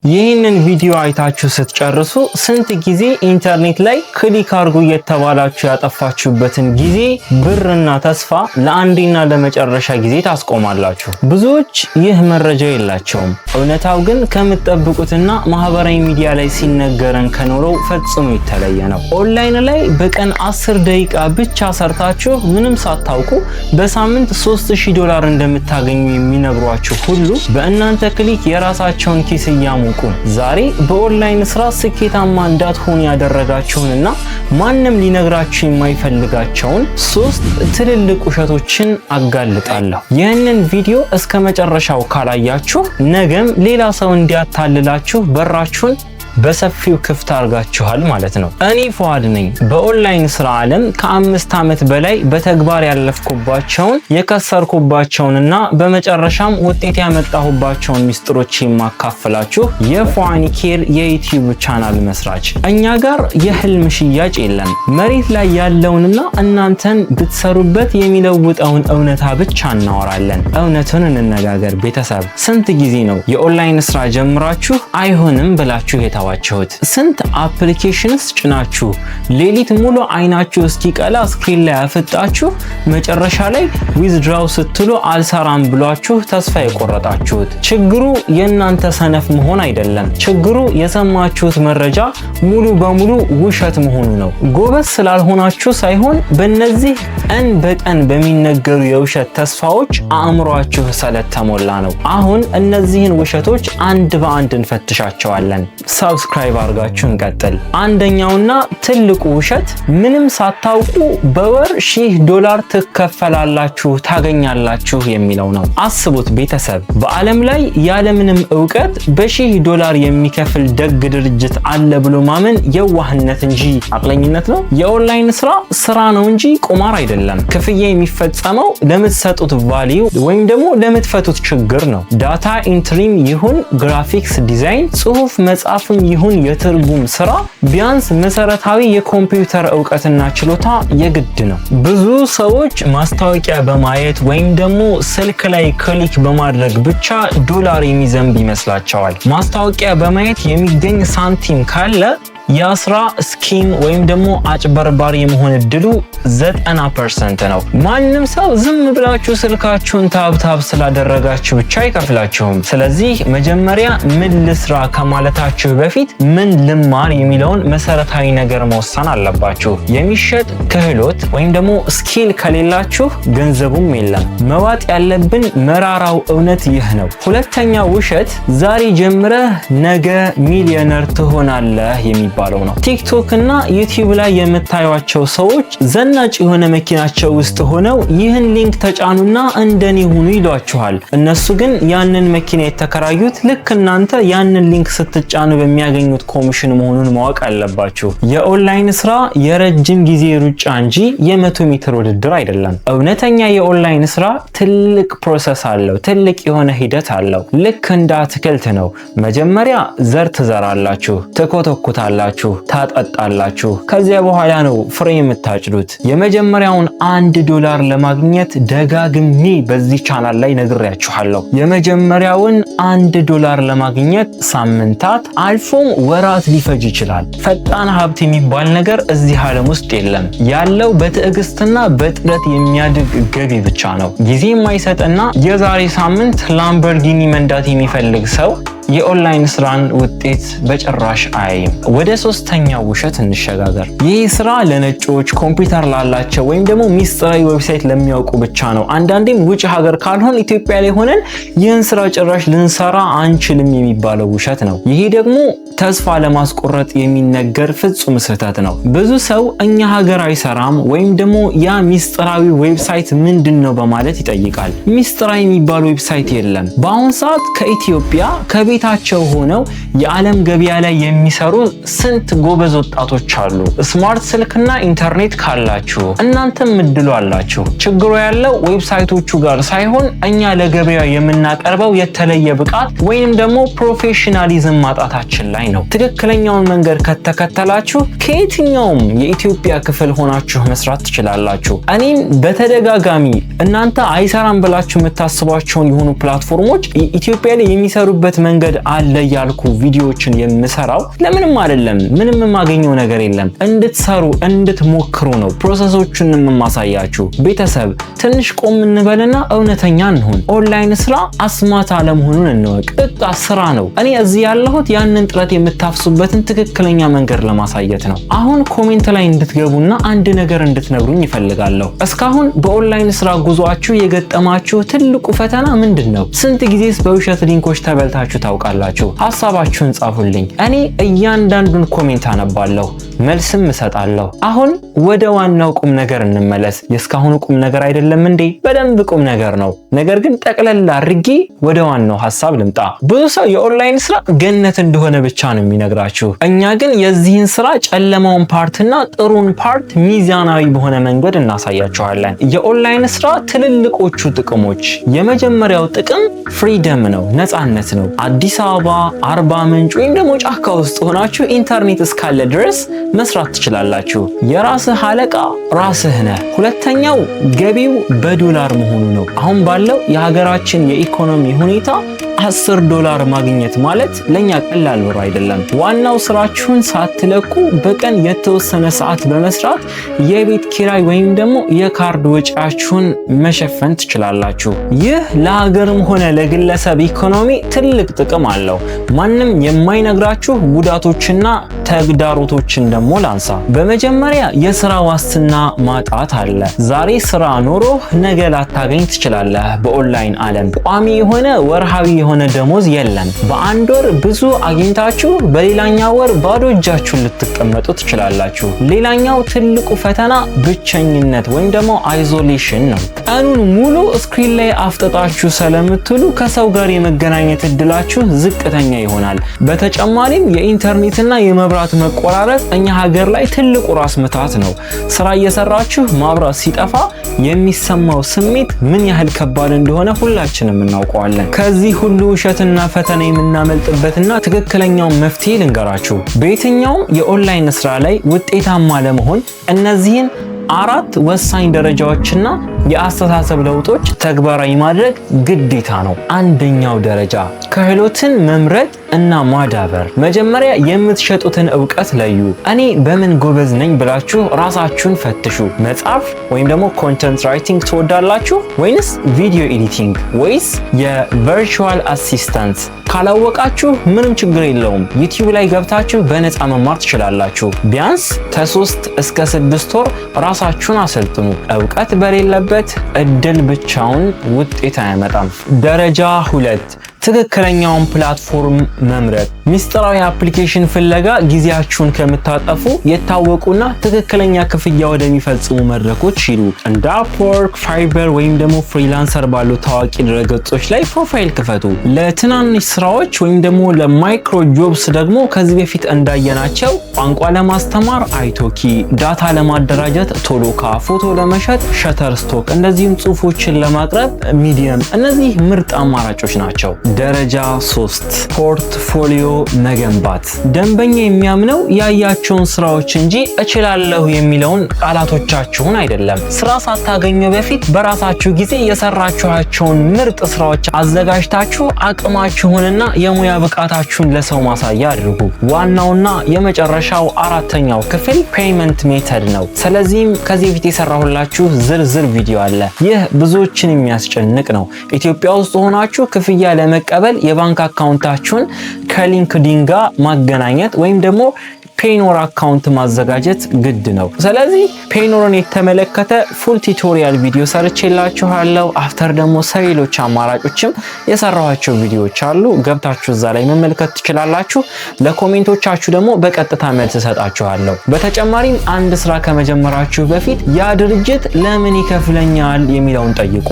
ይህንን ቪዲዮ አይታችሁ ስትጨርሱ ስንት ጊዜ ኢንተርኔት ላይ ክሊክ አድርጉ እየተባላችሁ ያጠፋችሁበትን ጊዜ ብርና ተስፋ ለአንዴና ለመጨረሻ ጊዜ ታስቆማላችሁ። ብዙዎች ይህ መረጃ የላቸውም። እውነታው ግን ከምትጠብቁትና ማህበራዊ ሚዲያ ላይ ሲነገረን ከኖረው ፈጽሞ የተለየ ነው። ኦንላይን ላይ በቀን 10 ደቂቃ ብቻ ሰርታችሁ ምንም ሳታውቁ በሳምንት $3000 እንደምታገኙ የሚነግሯችሁ ሁሉ በእናንተ ክሊክ የራሳቸውን ኪስ እያሙ ዛሬ በኦንላይን ስራ ስኬታማ እንዳትሆኑ ያደረጋችሁንና ማንንም ሊነግራችሁ የማይፈልጋቸውን 3 ትልልቅ ውሸቶችን አጋልጣለሁ። ይህንን ቪዲዮ እስከ መጨረሻው ካላያችሁ ነገም ሌላ ሰው እንዲያታልላችሁ በራችሁን በሰፊው ክፍት አርጋችኋል ማለት ነው። እኔ ፉአድ ነኝ። በኦንላይን ስራ ዓለም ከ5 ዓመት በላይ በተግባር ያለፍኩባቸውን የከሰርኩባቸውንና በመጨረሻም ውጤት ያመጣሁባቸውን ሚስጥሮች የማካፈላችሁ የፉአኒኬር የዩቲዩብ ቻናል መስራች። እኛ ጋር የህልም ሽያጭ የለም። መሬት ላይ ያለውንና እናንተን ብትሰሩበት የሚለውጠውን እውነታ ብቻ እናወራለን። እውነቱን እንነጋገር ቤተሰብ። ስንት ጊዜ ነው የኦንላይን ስራ ጀምራችሁ አይሆንም ብላችሁ የታዋችሁት? ስንት አፕሊኬሽንስ ጭናችሁ ሌሊት ሙሉ አይናችሁ እስኪቀላ ስክሪን ላይ አፍጣችሁ መጨረሻ ላይ ዊዝድራው ስትሉ አልሰራም ብሏችሁ ተስፋ የቆረጣችሁት? ችግሩ የእናንተ ሰነፍ መሆን አይደለም። ችግሩ የሰማችሁት መረጃ ሙሉ በሙሉ ውሸት መሆኑ ነው። ጎበዝ ስላልሆናችሁ ሳይሆን በእነዚህ ቀን በቀን በሚነገሩ የውሸት ተስፋዎች አእምሯችሁ ስለተሞላ ነው። አሁን እነዚህን ውሸቶች አንድ በአንድ እንፈትሻቸዋለን። ሰብስክራይብ አድርጋችሁ እንቀጥል። አንደኛውና ትልቁ ውሸት ምንም ሳታውቁ በወር $1000 ትከፈላላችሁ ታገኛላችሁ የሚለው ነው። አስቡት ቤተሰብ፣ በዓለም ላይ ያለምንም ዕውቀት $1000 የሚከፍል ደግ ድርጅት አለ ብሎ ማመን የዋህነት እንጂ አቅለኝነት ነው። የኦንላይን ስራ ነው እንጂ ቁማር አይደለም። ክፍያ የሚፈጸመው ለምትሰጡት ቫልዩ ወይም ደግሞ ለምትፈቱት ችግር ነው። ዳታ ኢንትሪም ይሁን ግራፊክስ ዲዛይን፣ ጽሁፍ መጻፍ ይሁን የትርጉም ስራ ቢያንስ መሰረታዊ የኮምፒውተር ዕውቀትና ችሎታ የግድ ነው። ብዙ ሰዎች ማስታወቂያ በማየት ወይም ደግሞ ስልክ ላይ ክሊክ በማድረግ ብቻ ዶላር የሚዘንብ ይመስላቸዋል። ማስታወቂያ በማየት የሚገኝ ሳንቲም ካለ የስራ ስኪም ወይም ደግሞ አጭበርባሪ የመሆን እድሉ 90% ነው። ማንም ሰው ዝም ብላችሁ ስልካችሁን ታብታብ ስላደረጋችሁ ብቻ አይከፍላችሁም። ስለዚህ መጀመሪያ ምን ልስራ ከማለታችሁ በፊት ምን ልማር የሚለውን መሰረታዊ ነገር መወሰን አለባችሁ። የሚሸጥ ክህሎት ወይም ደግሞ ስኪል ከሌላችሁ ገንዘቡም የለም። መዋጥ ያለብን መራራው እውነት ይህ ነው። ሁለተኛ ውሸት ዛሬ ጀምረህ ነገ ሚሊዮነር ትሆናለህ የሚባለው ነው። ቲክቶክ እና ዩቲዩብ ላይ የምታዩቸው ሰዎች ዘናጭ የሆነ መኪናቸው ውስጥ ሆነው ይህን ሊንክ ተጫኑና እንደኔ ሁኑ ይሏችኋል። እነሱ ግን ያንን መኪና የተከራዩት ልክ እናንተ ያንን ሊንክ ስትጫኑ በሚያገኙት ኮሚሽን መሆኑን ማወቅ አለባችሁ። የኦንላይን ስራ የረጅም ጊዜ ሩጫ እንጂ የ100 ሜትር ውድድር አይደለም። እውነተኛ የኦንላይን ስራ ትልቅ ፕሮሰስ አለው። ትልቅ የሆነ ሂደት አለው። ልክ እንደ አትክልት ነው። መጀመሪያ ዘር ትዘራላችሁ፣ ትኮተኩታላችሁ፣ ታጠጣላችሁ። ከዚያ በኋላ ነው ፍሬ የምታጭዱት። የመጀመሪያውን $1 ለማግኘት ደጋግሜ በዚህ ቻናል ላይ ነግሬያችኋለሁ። የመጀመሪያውን $1 ለማግኘት ሳምንታት አልፎም ወራት ሊፈጅ ይችላል። ፈጣን ሀብት የሚባል ነገር እዚህ ዓለም ውስጥ የለም። ያለው በትዕግስትና በጥረት የሚያድግ ገቢ ብቻ ነው። ጊዜ የማይሰጥና የዛሬ ሳምንት ላምበርጊኒ መንዳት የሚፈልግ ሰው የኦንላይን ስራን ውጤት በጭራሽ አያይም። ወደ ሶስተኛው ውሸት እንሸጋገር። ይህ ስራ ለነጮች፣ ኮምፒውተር ላላቸው ወይም ደግሞ ሚስጥራዊ ዌብሳይት ለሚያውቁ ብቻ ነው። አንዳንዴም ውጭ ሀገር ካልሆን ኢትዮጵያ ላይ ሆነን ይህን ስራ ጭራሽ ልንሰራ አንችልም የሚባለው ውሸት ነው። ይሄ ደግሞ ተስፋ ለማስቆረጥ የሚነገር ፍጹም ስህተት ነው። ብዙ ሰው እኛ ሀገር አይሰራም ወይም ደግሞ ያ ሚስጥራዊ ዌብሳይት ምንድነው በማለት ይጠይቃል። ሚስጥራዊ የሚባል ዌብሳይት የለም። በአሁን ሰዓት ከኢትዮጵያ ከቤታቸው ሆነው የዓለም ገበያ ላይ የሚሰሩ ስንት ጎበዝ ወጣቶች አሉ። ስማርት ስልክና ኢንተርኔት ካላችሁ እናንተም እድሉ አላችሁ። ችግሩ ያለው ዌብሳይቶቹ ጋር ሳይሆን እኛ ለገበያ የምናቀርበው የተለየ ብቃት ወይም ደግሞ ፕሮፌሽናሊዝም ማጣታችን ላይ ነው። ትክክለኛውን መንገድ ከተከተላችሁ ከየትኛውም የኢትዮጵያ ክፍል ሆናችሁ መስራት ትችላላችሁ። እኔም በተደጋጋሚ እናንተ አይሰራም ብላችሁ የምታስቧቸውን የሆኑ ፕላትፎርሞች ኢትዮጵያ ላይ የሚሰሩበት መንገድ አለ ያልኩ ቪዲዮዎችን የምሰራው ለምንም አይደለም። ምንም የማገኘው ነገር የለም። እንድትሰሩ እንድትሞክሩ ነው ፕሮሰሶቹን የማሳያችሁ። ቤተሰብ ትንሽ ቆም እንበልና እውነተኛ እንሁን። ኦንላይን ስራ አስማት አለመሆኑን እንወቅ። በቃ ስራ ነው። እኔ እዚህ ያለሁት ያንን ጥረት የምታፍሱበትን ትክክለኛ መንገድ ለማሳየት ነው። አሁን ኮሜንት ላይ እንድትገቡና አንድ ነገር እንድትነግሩኝ ይፈልጋለሁ። እስካሁን በኦንላይን ስራ ጉዟችሁ የገጠማችሁ ትልቁ ፈተና ምንድነው? ስንት ጊዜስ በውሸት ሊንኮች ተበልታችሁ ታውቃላችሁ? ሐሳባችሁን ጻፉልኝ። እኔ እያንዳንዱን ኮሜንት አነባለሁ፣ መልስም እሰጣለሁ። አሁን ወደ ዋናው ቁም ነገር እንመለስ። የእስካሁኑ ቁም ነገር አይደለም እንዴ? በደንብ ቁም ነገር ነው። ነገር ግን ጠቅለል አድርጌ ወደ ዋናው ሐሳብ ልምጣ። ብዙ ሰው የኦንላይን ስራ ገነት እንደሆነ ብቻ ነው የሚነግራችሁ። እኛ ግን የዚህን ስራ ጨለማውን ፓርትና ጥሩን ፓርት ሚዛናዊ በሆነ መንገድ እናሳያችኋለን። የኦንላይን ስራ ትልልቆቹ ጥቅሞች፣ የመጀመሪያው ጥቅም ፍሪደም ነው፣ ነፃነት ነው። አዲስ አበባ፣ አርባ ምንጭ ወይም ደግሞ ጫካ ውስጥ ሆናችሁ ኢንተርኔት እስካለ ድረስ መስራት ትችላላችሁ። የራስህ አለቃ ራስህ ነህ። ሁለተኛው ገቢው በዶላር መሆኑ ነው። አሁን ባለው የሀገራችን የኢኮኖሚ ሁኔታ $10 ማግኘት ማለት ለኛ ቀላል ብር አይደለም። ዋናው ስራችሁን ሳትለቁ በቀን የተወሰነ ሰዓት በመስራት የቤት ኪራይ ወይም ደግሞ የካርድ ወጪያችሁን መሸፈን ትችላላችሁ። ይህ ለሀገርም ሆነ ለግለሰብ ኢኮኖሚ ትልቅ ጥቅም አለው። ማንም የማይነግራችሁ ጉዳቶችና ተግዳሮቶችን ደግሞ ላንሳ። በመጀመሪያ የስራ ዋስትና ማጣት አለ። ዛሬ ስራ ኖሮ ነገ ላታገኝ ትችላለህ። በኦንላይን ዓለም ቋሚ የሆነ ወርሃዊ የሆነ ደሞዝ የለም። በአንድ ወር ብዙ አግኝታችሁ በሌላኛው ወር ባዶ እጃችሁን ልትቀመጡ ትችላላችሁ። ሌላኛው ትልቁ ፈተና ብቸኝነት ወይም ደግሞ አይዞሌሽን ነው። ቀኑን ሙሉ ስክሪን ላይ አፍጥጣችሁ ስለምትሉ ከሰው ጋር የመገናኘት እድላችሁ ዝቅተኛ ይሆናል። በተጨማሪም የኢንተርኔትና የመብራት መቆራረጥ እኛ ሀገር ላይ ትልቁ ራስ ምታት ነው። ስራ እየሰራችሁ ማብራት ሲጠፋ የሚሰማው ስሜት ምን ያህል ከባድ እንደሆነ ሁላችንም እናውቀዋለን። ከዚህ ሁሉ ውሸትና ፈተና የምናመልጥበትና ትክክለኛው መፍትሄ ልንገራችሁ። በየትኛውም የኦንላይን ስራ ላይ ውጤታማ ለመሆን እነዚህን 4 ወሳኝ ደረጃዎችና የአስተሳሰብ ለውጦች ተግባራዊ ማድረግ ግዴታ ነው። አንደኛው ደረጃ ክህሎትን መምረጥ እና ማዳበር። መጀመሪያ የምትሸጡትን ዕውቀት ለዩ። እኔ በምን ጎበዝ ነኝ ብላችሁ ራሳችሁን ፈትሹ። መጻፍ ወይም ደግሞ ኮንተንት ራይቲንግ ትወዳላችሁ ወይንስ ቪዲዮ ኤዲቲንግ ወይስ የቨርቹዋል አሲስታንት? ካላወቃችሁ ምንም ችግር የለውም። ዩቲዩብ ላይ ገብታችሁ በነፃ መማር ትችላላችሁ። ቢያንስ ከ3 እስከ 6 ወር ራሳችሁን አሰልጥኑ። ዕውቀት በሌለበት እድል ብቻውን ውጤት አያመጣም። ደረጃ 2 ትክክለኛውን ፕላትፎርም መምረጥ። ሚስጥራዊ አፕሊኬሽን ፍለጋ ጊዜያችሁን ከምታጠፉ የታወቁና ትክክለኛ ክፍያ ወደሚፈጽሙ መድረኮች ሂዱ። እንደ አፕወርክ፣ ፋይበር ወይም ደግሞ ፍሪላንሰር ባሉ ታዋቂ ድረገጾች ላይ ፕሮፋይል ክፈቱ። ለትናንሽ ስራዎች ወይም ደግሞ ለማይክሮ ጆብስ ደግሞ ከዚህ በፊት እንዳየናቸው ቋንቋ ለማስተማር አይቶኪ፣ ዳታ ለማደራጀት ቶሎካ፣ ፎቶ ለመሸጥ ሸተርስቶክ፣ እንደዚሁም ጽሁፎችን ለማቅረብ ሚዲየም። እነዚህ ምርጥ አማራጮች ናቸው። ደረጃ 3 ፖርትፎሊዮ መገንባት። ደንበኛ የሚያምነው ያያቸውን ስራዎች እንጂ እችላለሁ የሚለውን ቃላቶቻችሁን አይደለም። ስራ ሳታገኙ በፊት በራሳችሁ ጊዜ የሰራችኋቸውን ምርጥ ስራዎች አዘጋጅታችሁ አቅማችሁንና የሙያ ብቃታችሁን ለሰው ማሳያ አድርጉ። ዋናውና የመጨረሻው 4ኛው ክፍል ፔይመንት ሜተድ ነው። ስለዚህም ከዚህ በፊት የሰራሁላችሁ ዝርዝር ቪዲዮ አለ። ይህ ብዙዎችን የሚያስጨንቅ ነው። ኢትዮጵያ ውስጥ ሆናችሁ ክፍያ ለመቀበል የባንክ አካውንታችሁን ከሊንክዲን ጋር ማገናኘት ወይም ደግሞ ፔይኖር አካውንት ማዘጋጀት ግድ ነው። ስለዚህ ፔይኖርን የተመለከተ ፉል ቱቶሪያል ቪዲዮ ሰርቼላችኋለሁ። አፍተር ደግሞ ሰሌሎች አማራጮችም የሰራኋቸው ቪዲዮዎች አሉ። ገብታችሁ እዛ ላይ መመልከት ትችላላችሁ። ለኮሜንቶቻችሁ ደግሞ በቀጥታ መልስ እሰጣችኋለሁ። በተጨማሪም አንድ ስራ ከመጀመራችሁ በፊት ያ ድርጅት ለምን ይከፍለኛል የሚለውን ጠይቁ።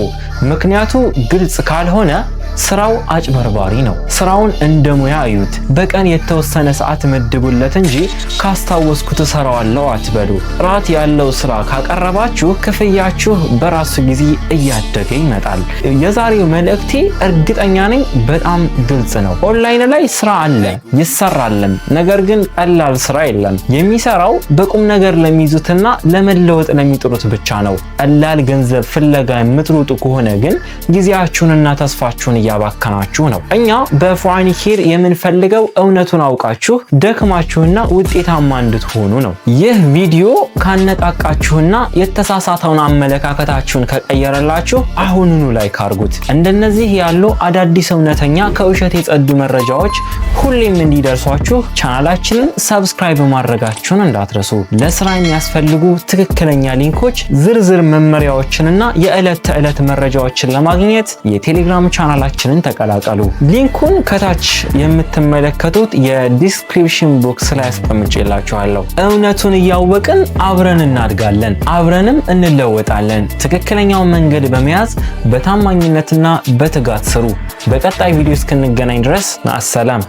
ምክንያቱ ግልጽ ካልሆነ ስራው አጭበርባሪ ነው። ስራውን እንደ ሙያ እዩት። በቀን የተወሰነ ሰዓት መድቡለት እንጂ ካስታወስኩት እሰራዋለሁ አትበሉ። ጥራት ያለው ስራ ካቀረባችሁ ክፍያችሁ በራሱ ጊዜ እያደገ ይመጣል። የዛሬው መልእክቴ እርግጠኛ ነኝ በጣም ግልጽ ነው። ኦንላይን ላይ ስራ አለ ይሰራልም፣ ነገር ግን ቀላል ስራ የለም። የሚሰራው በቁም ነገር ለሚይዙትና ለመለወጥ ለሚጥሩት ብቻ ነው። ቀላል ገንዘብ ፍለጋ የምትሮጡ ከሆነ ግን ጊዜያችሁንና ተስፋችሁን እያባከናችሁ ነው። እኛ በፉአኒ ኬር የምንፈልገው እውነቱን አውቃችሁ ደክማችሁና ውጤታማ እንድትሆኑ ነው። ይህ ቪዲዮ ካነቃቃችሁና የተሳሳተውን አመለካከታችሁን ከቀየረላችሁ አሁኑኑ ላይክ አድርጉት። እንደነዚህ ያሉ አዳዲስ እውነተኛ ከውሸት የጸዱ መረጃዎች ሁሌም እንዲደርሷችሁ ቻናላችንን ሰብስክራይብ ማድረጋችሁን እንዳትረሱ። ለስራ የሚያስፈልጉ ትክክለኛ ሊንኮች፣ ዝርዝር መመሪያዎችንና የዕለት ተዕለት መረጃዎችን ለማግኘት የቴሌግራም ቻናላችንን ተቀላቀሉ። ሊንኩን ከታች የምትመለከቱት የዲስክሪፕሽን ቦክስ ላይ አስቀምጬላችኋለሁ። እውነቱን እያወቅን አብረን እናድጋለን፣ አብረንም እንለወጣለን። ትክክለኛውን መንገድ በመያዝ በታማኝነትና በትጋት ስሩ። በቀጣይ ቪዲዮ እስክንገናኝ ድረስ ማሰላም።